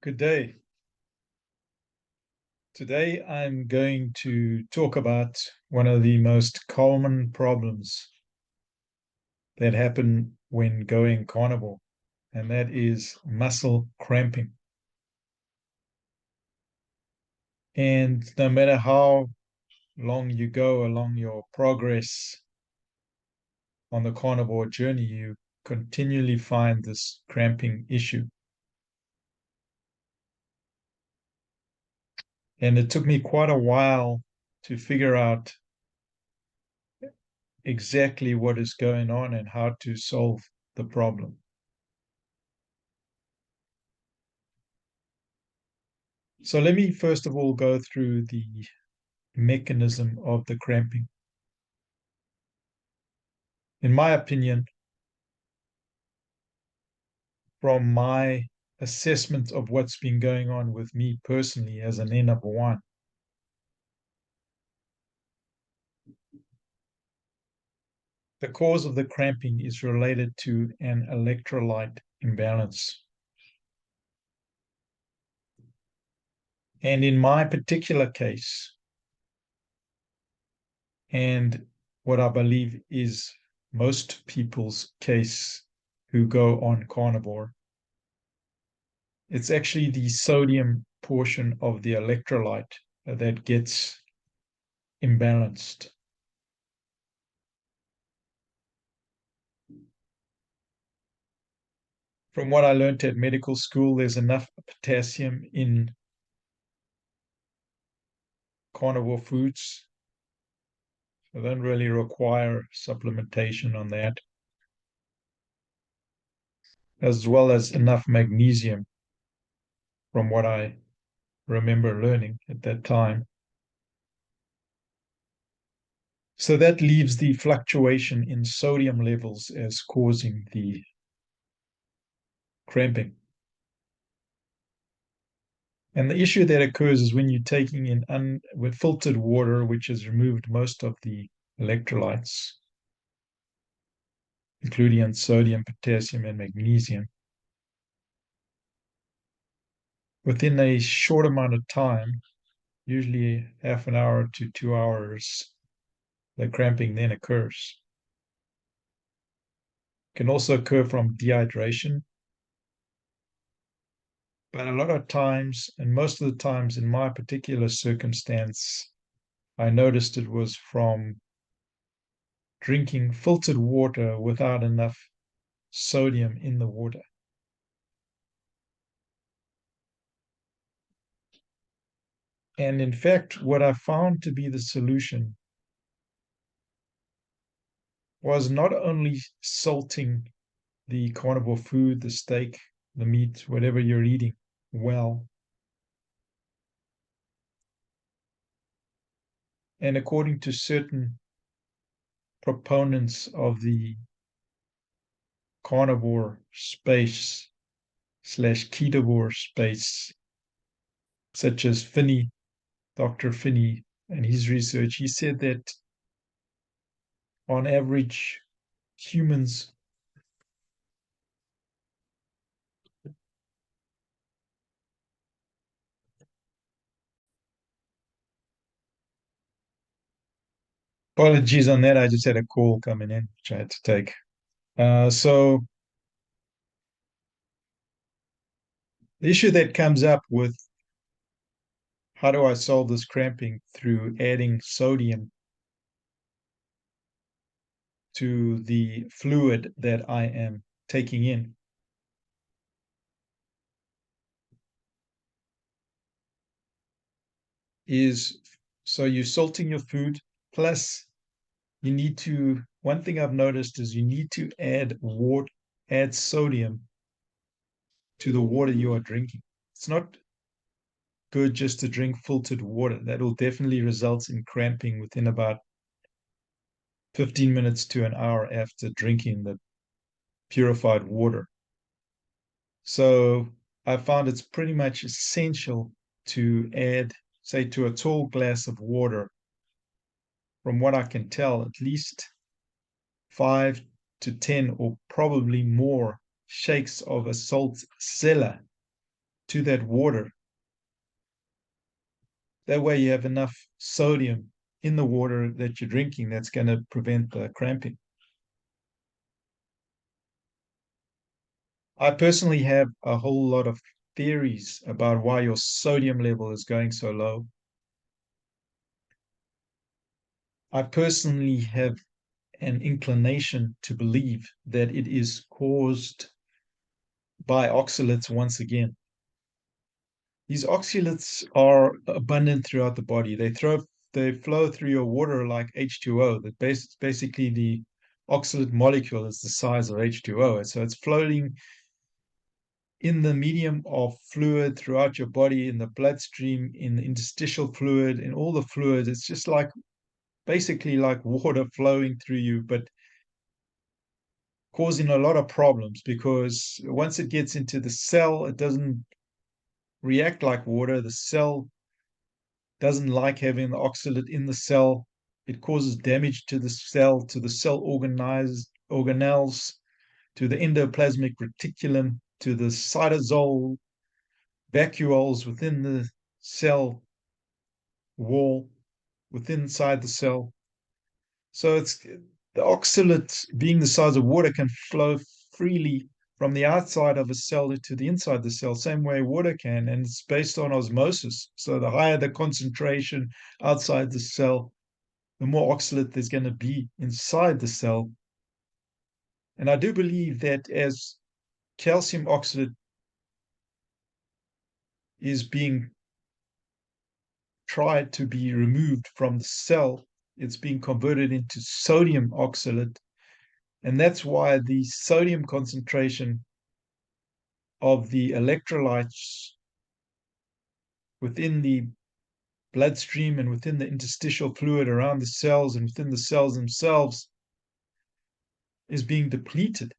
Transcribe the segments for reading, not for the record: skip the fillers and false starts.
Good day. Today I'm going to talk about one of the most common problems that happen when going carnivore, and that is muscle cramping. And no matter how long you go along your progress on the carnivore journey, you continually find this cramping issue. And it took me quite a while to figure out exactly what is going on and how to solve the problem. So let me first of all go through the mechanism of the cramping. In my opinion, from my assessment of what's been going on with me personally as an N of one, the cause of the cramping is related to an electrolyte imbalance. And in my particular case, and what I believe is most people's case who go on carnivore, it's actually the sodium portion of the electrolyte that gets imbalanced. From what I learned at medical school, there's enough potassium in carnivore foods. So they don't really require supplementation on that, as well as enough magnesium, from what I remember learning at that time. So that leaves the fluctuation in sodium levels as causing the cramping. And the issue that occurs is when you're taking in with filtered water, which has removed most of the electrolytes, including sodium, potassium, and magnesium. Within a short amount of time, usually half an hour to 2 hours, the cramping then occurs. It can also occur from dehydration, but a lot of times, and most of the times in my particular circumstance, I noticed it was from drinking filtered water without enough sodium in the water. And in fact, what I found to be the solution was not only salting the carnivore food, the steak, the meat, whatever you're eating, well. And according to certain proponents of the carnivore space slash ketovore space, such as Finney, Dr. Finney, and his research, he said that on average, humans apologies on that. I just had a call coming in, which I had to take. So the issue that comes up with how do I solve this cramping through adding sodium to the fluid that I am taking in is so you're salting your food, plus you need to, one thing I've noticed is you need to add water, add sodium to the water you are drinking. It's not good just to drink filtered water. That will definitely result in cramping within about 15 minutes to an hour after drinking the purified water. So I found it's pretty much essential to add, say, to a tall glass of water, from what I can tell, at least 5 to 10 or probably more shakes of a salt cellar to that water. That way you have enough sodium in the water that you're drinking that's going to prevent the cramping. I personally have a whole lot of theories about why your sodium level is going so low. I personally have an inclination to believe that it is caused by oxalates once again. These oxalates are abundant throughout the body. They flow through your water like H2O. That basically the oxalate molecule is the size of H2O. So it's floating in the medium of fluid throughout your body, in the bloodstream, in the interstitial fluid, in all the fluids. It's just like basically like water flowing through you, but causing a lot of problems because once it gets into the cell, it doesn't react like water. The cell doesn't like having the oxalate in the cell. It causes damage to the cell organelles, to the endoplasmic reticulum, to the cytosol vacuoles within the cell wall, within inside the cell. So it's the oxalate being the size of water can flow freely from the outside of a cell to the inside of the cell, same way water can, and it's based on osmosis. So the higher the concentration outside the cell, the more oxalate there's going to be inside the cell. And I do believe that as calcium oxalate is being tried to be removed from the cell, it's being converted into sodium oxalate. And that's why the sodium concentration of the electrolytes within the bloodstream and within the interstitial fluid around the cells and within the cells themselves is being depleted.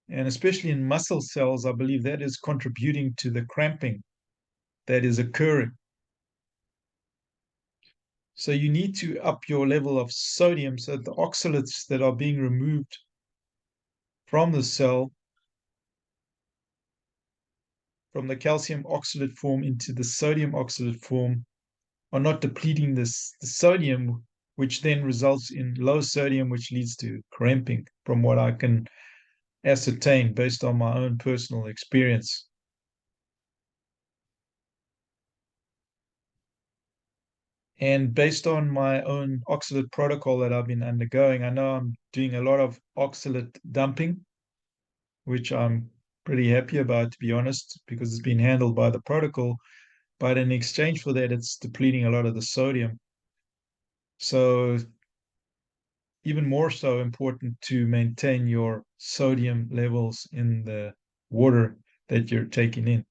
And especially in muscle cells, I believe that is contributing to the cramping that is occurring. So you need to up your level of sodium so that the oxalates that are being removed from the cell, from the calcium oxalate form into the sodium oxalate form, are not depleting the sodium, which then results in low sodium, which leads to cramping, from what I can ascertain based on my own personal experience. And based on my own oxalate protocol that I've been undergoing, I know I'm doing a lot of oxalate dumping, which I'm pretty happy about, to be honest, because it's been handled by the protocol. But in exchange for that, it's depleting a lot of the sodium. So even more so important to maintain your sodium levels in the water that you're taking in.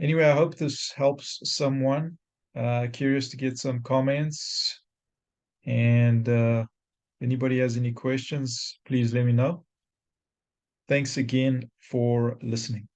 Anyway, I hope this helps someone. Curious to get some comments. And anybody has any questions, please let me know. Thanks again for listening.